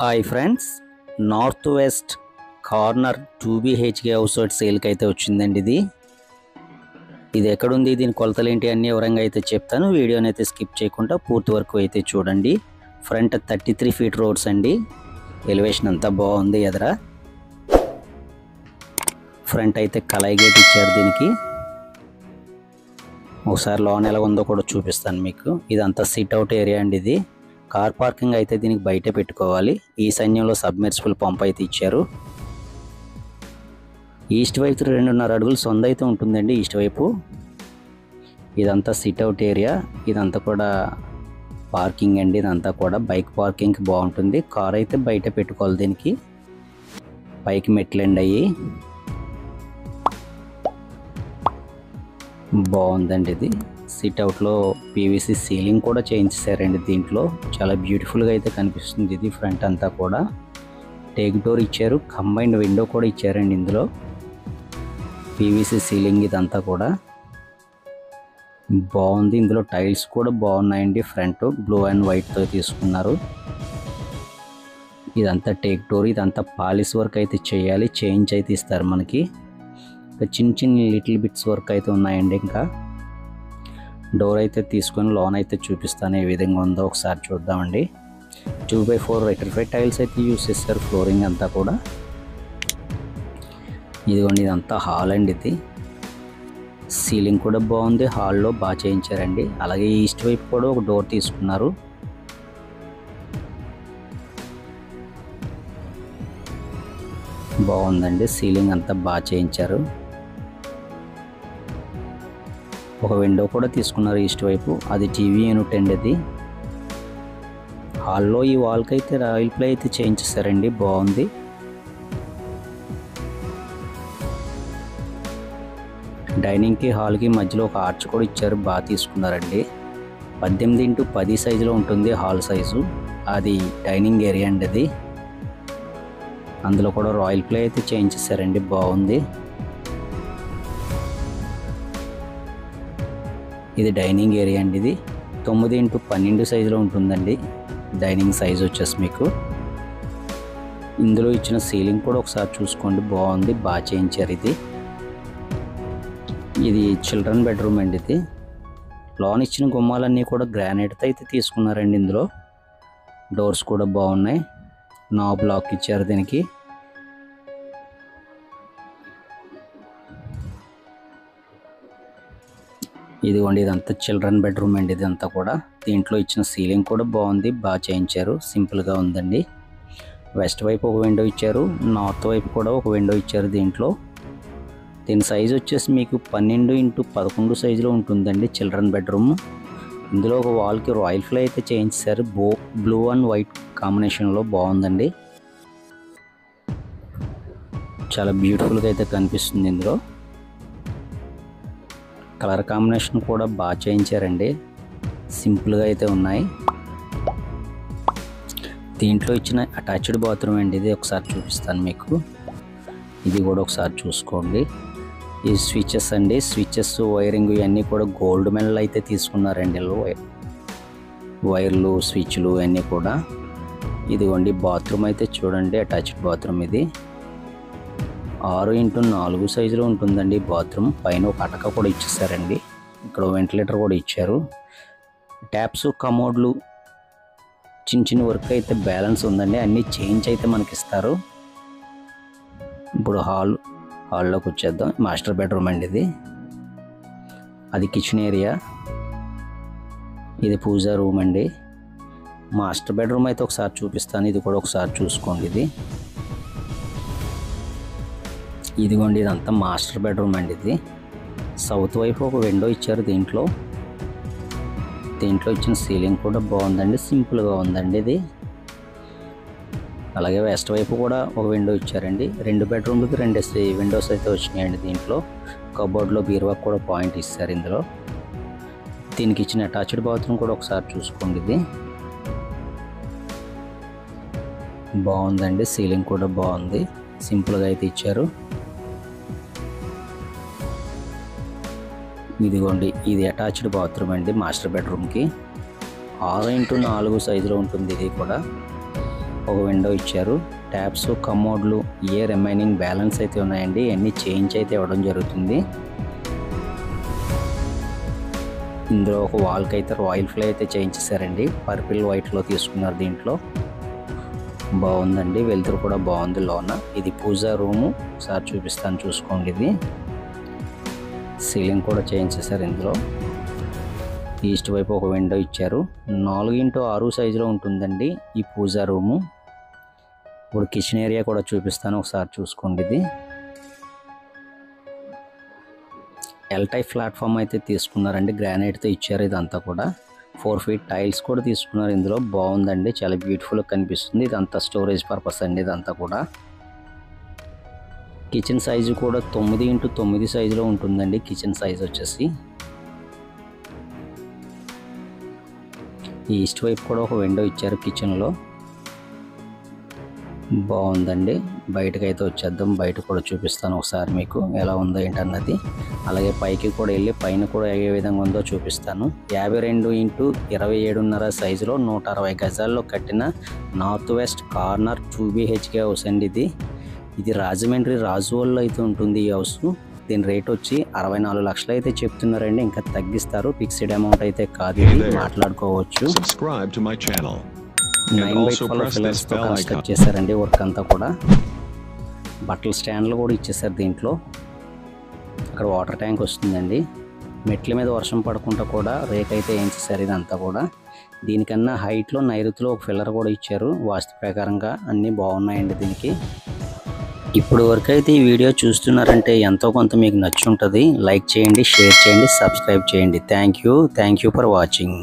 Hi friends, north west corner 2BHK house సేల్కి అయితే వచ్చిందండి. ఇది ఎక్కడుంది, దీని కొలతలు ఏంటి అన్ని వివరంగా అయితే చెప్తాను. వీడియోని అయితే స్కిప్ చేయకుండా పూర్తి వరకు అయితే చూడండి. ఫ్రంట్ 33 ఫీట్ రోడ్స్ అండి. ఎలివేషన్ అంతా బాగుంది. ఎదర ఫ్రంట్ అయితే కలై గేట్ ఇచ్చారు. దీనికి ఒకసారి లోన్ ఎలా ఉందో కూడా చూపిస్తాను మీకు. ఇదంతా సిట్ అవుట్ ఏరియా అండి. ఇది కార్ పార్కింగ్ అయితే దీనికి బయట పెట్టుకోవాలి. ఈ సైన్యంలో సబ్మెర్సిబుల్ పంప్ అయితే ఇచ్చారు. ఈస్ట్ వైపు 2.5 అడుగులు సొంత అయితే ఉంటుందండి. ఈస్ట్ వైపు ఇదంతా సిట్ అవుట్ ఏరియా. ఇదంతా కూడా పార్కింగ్ అండి. ఇదంతా కూడా బైక్ పార్కింగ్ బాగుంటుంది. కార్ అయితే బయట పెట్టుకోవాలి. దీనికి పైకి మెట్లండి అయ్యి బాగుందండి. ఇది సిట్ అవుట్లో పీవీసీ సీలింగ్ కూడా చేయించారండి. దీంట్లో చాలా బ్యూటిఫుల్గా అయితే కనిపిస్తుంది. ఇది ఫ్రంట్ అంతా కూడా టేక్ డోర్ ఇచ్చారు. కంబైన్డ్ విండో కూడా ఇచ్చారండి. ఇందులో పీవీసీ సీలింగ్ ఇదంతా కూడా బాగుంది. ఇందులో టైల్స్ కూడా బాగున్నాయండి. ఫ్రంట్ బ్లూ అండ్ వైట్తో తీసుకున్నారు. ఇదంతా టేక్ డోర్. ఇదంతా పాలిష్ వర్క్ అయితే చేయాలి. చేంజ్ అయితే ఇస్తారు మనకి. చిన్న లిటిల్ బిట్స్ వర్క్ అయితే ఉన్నాయండి. ఇంకా డోర్ అయితే తీసుకొని లోన్ అయితే చూపిస్తాను ఏ విధంగా ఉందో ఒకసారి చూద్దామండి. 2x4 రెక్టిఫైడ్ టైల్స్ అయితే యూస్ చేస్తారు. ఫ్లోరింగ్ అంతా కూడా ఇదిగోండి. ఇదంతా హాల్ అండి. ఇది సీలింగ్ కూడా బాగుంది. హాల్లో బాగా చేయించారండి. అలాగే ఈస్ట్ వైపు కూడా ఒక డోర్ తీసుకున్నారు. బాగుందండి. సీలింగ్ అంతా బాగా చేయించారు. ఒక విండో కూడా తీసుకున్నారు ఈస్ట్ వైపు. అది టీవీ యూనిట్ అండి. అది హాల్లో ఈ వాల్కి అయితే రాయల్ ప్లే అయితే చేయించేస్తారండి. బాగుంది. డైనింగ్కి హాల్కి మధ్యలో ఒక ఆర్చ్ కూడా ఇచ్చారు. బాగా తీసుకున్నారండి. 18x10 సైజులో ఉంటుంది హాల్ సైజు. అది డైనింగ్ ఏరియా అండి. అది అందులో కూడా రాయల్ ప్లే అయితే చేయించేస్తారండి. బాగుంది. ఇది డైనింగ్ ఏరియా అండి. ఇది 9x12 సైజులో ఉంటుందండి. డైనింగ్ సైజ్ వచ్చేసి మీకు ఇందులో ఇచ్చిన సీలింగ్ కూడా ఒకసారి చూసుకోండి. బాగుంది. బాగా చేయించారు. ఇది చిల్డ్రన్ బెడ్రూమ్ అండి. ఇది లోన్ ఇచ్చిన గుమ్మాలన్నీ కూడా గ్రానైట్తో అయితే తీసుకున్నారండి. ఇందులో డోర్స్ కూడా బాగున్నాయి. నాబ్ లాక్ ఇచ్చారు దీనికి. ఇదిగోండి. ఇదంతా చిల్డ్రన్ బెడ్రూమ్ అండి. ఇదంతా కూడా దీంట్లో ఇచ్చిన సీలింగ్ కూడా బాగుంది. బాగా చేయించారు. సింపుల్గా ఉందండి. వెస్ట్ వైపు ఒక విండో ఇచ్చారు. నార్త్ వైపు కూడా ఒక విండో ఇచ్చారు. దీని సైజ్ వచ్చేసి మీకు 12x11 సైజులో ఉంటుందండి. Children bedroom. ఇందులో ఒక వాల్కి రాయల్ ఫ్లై అయితే చేయించారు. బ్లూ అండ్ వైట్ కాంబినేషన్లో బాగుందండి. చాలా బ్యూటిఫుల్గా అయితే కనిపిస్తుంది. ఇందులో కలర్ కాంబినేషన్ కూడా బాగా చేయించారండి. సింపుల్గా అయితే ఉన్నాయి. దీంట్లో ఇచ్చిన అటాచ్డ్ బాత్రూమ్ అండి. ఇది ఒకసారి చూపిస్తాను మీకు. ఇది కూడా ఒకసారి చూసుకోండి. ఈ స్విచెస్ అండి. స్విచెస్ వైరింగ్ ఇవన్నీ కూడా గోల్డ్ మెడల్ అయితే తీసుకున్నారండి. వైర్లు స్విచ్లు ఇవన్నీ కూడా. ఇదిగోండి బాత్రూమ్ అయితే చూడండి. Attached bathroom. ఇది 6x4 సైజులో ఉంటుందండి బాత్రూమ్. పైన ఒక అటక కూడా ఇచ్చేసారండి. ఇక్కడ వెంటిలేటర్ కూడా ఇచ్చారు. ట్యాప్స్ కమోడ్లు చిన్న వర్క్ అయితే బ్యాలెన్స్ ఉందండి. అన్నీ చేంజ్ అయితే మనకి ఇస్తారు. ఇప్పుడు హాల్లోకి వచ్చేద్దాం. మాస్టర్ బెడ్రూమ్ అండి. అది కిచెన్ ఏరియా. ఇది పూజా రూమ్ అండి. మాస్టర్ బెడ్రూమ్ అయితే ఒకసారి చూపిస్తాను. ఇది కూడా ఒకసారి చూసుకోండి. ఇదిగోండి. ఇదంతా మాస్టర్ బెడ్రూమ్ అండి. ఇది సౌత్ వైపు ఒక విండో ఇచ్చారు. దీంట్లో ఇచ్చిన సీలింగ్ కూడా బాగుందండి. సింపుల్గా ఉందండి. ఇది అలాగే వెస్ట్ వైపు కూడా ఒక విండో ఇచ్చారండి. 2 బెడ్రూమ్లకి 2 విండోస్ అయితే వచ్చినాయండి. దీంట్లో కబోర్డ్లో బీరువాకి కూడా పాయింట్ ఇస్తారు. ఇందులో దీనికి ఇచ్చిన అటాచ్డ్ బాత్రూమ్ కూడా ఒకసారి చూసుకోండి. ఇది బాగుందండి. సీలింగ్ కూడా బాగుంది. సింపుల్గా అయితే ఇచ్చారు. ఇదిగోండి. ఇది అటాచ్డ్ బాత్రూమ్ అండి. మాస్టర్ బెడ్రూమ్కి 6x4 సైజులో ఉంటుంది. ఇది కూడా ఒక విండో ఇచ్చారు. ట్యాప్స్, కమోడ్లు రిమైనింగ్ బ్యాలెన్స్ అయితే ఉన్నాయండి. అన్నీ చేంజ్ అయితే ఇవ్వడం జరుగుతుంది. ఇందులో ఒక వాల్కి అయితే రాయల్ ఫ్లై అయితే చేయించేసారండి. పర్పుల్ వైట్లో తీసుకున్నారు. దీంట్లో బాగుందండి. వెలుతురు కూడా బాగుంది లోన. ఇది పూజా రూము. ఒకసారి చూపిస్తాను, చూసుకోండి. ఇది సీలింగ్ కూడా చేయించేసారు. ఇందులో ఈస్ట్ వైపు ఒక విండో ఇచ్చారు. 4x6 సైజులో ఉంటుందండి ఈ పూజా రూము. ఇప్పుడు కిచెన్ ఏరియా కూడా చూపిస్తాను, ఒకసారి చూసుకోండి. ఇది ఎల్ టైప్ ప్లాట్ఫామ్ అయితే తీసుకున్నారండి. గ్రానైట్తో ఇచ్చారు. ఇదంతా కూడా 4 ఫీట్ టైల్స్ కూడా తీసుకున్నారు. ఇందులో బాగుందండి, చాలా బ్యూటిఫుల్గా కనిపిస్తుంది. ఇదంతా స్టోరేజ్ పర్పస్ అండి. ఇదంతా కూడా కిచెన్ సైజు కూడా 9x9 సైజులో ఉంటుందండి. కిచెన్ సైజ్ వచ్చేసి ఈస్ట్ వైపు కూడా ఒక విండో ఇచ్చారు కిచెన్లో. బాగుందండి. బయటకు అయితే వచ్చేద్దాం. బయట కూడా చూపిస్తాను ఒకసారి మీకు ఎలా ఉందో ఏంటన్నది. అలాగే పైకి కూడా వెళ్ళి పైన కూడా ఏ విధంగా ఉందో చూపిస్తాను. 52x27.5 సైజులో 160 గజాల్లో కట్టిన north west corner 2 BHK house అండి. ఇది రాజమండ్రి రాజువల్లో అయితే ఉంటుంది ఈ హౌస్. దీని రేట్ వచ్చి 64 లక్షలు అయితే చెప్తున్నారండి. ఇంకా తగ్గిస్తారు. ఫిక్స్డ్ అమౌంట్ అయితే కాదు, ఇది మాట్లాడుకోవచ్చు. 9x12 పిల్లర్స్తో కన్స్ట్రక్ట్ చేశారండి వర్క్ అంతా కూడా. బట్టల స్టాండ్లు కూడా ఇచ్చేసారు దీంట్లో. అక్కడ వాటర్ ట్యాంక్ వస్తుందండి. మెట్ల మీద వర్షం పడకుండా కూడా రేక్ అయితే వేయించేసారు ఇదంతా కూడా. దీనికన్నా హైట్లో నైరుతిలో ఒక పిల్లర్ కూడా ఇచ్చారు. వాస్తు ప్రకారంగా అన్నీ బాగున్నాయండి దీనికి. ఇప్పుడు వరకు అయితే ఈ వీడియో చూస్తున్నారంటే ఎంతో కొంత మీకు నచ్చుంటుంది. లైక్ చేయండి, షేర్ చేయండి, సబ్స్క్రైబ్ చేయండి. Thank you for watching.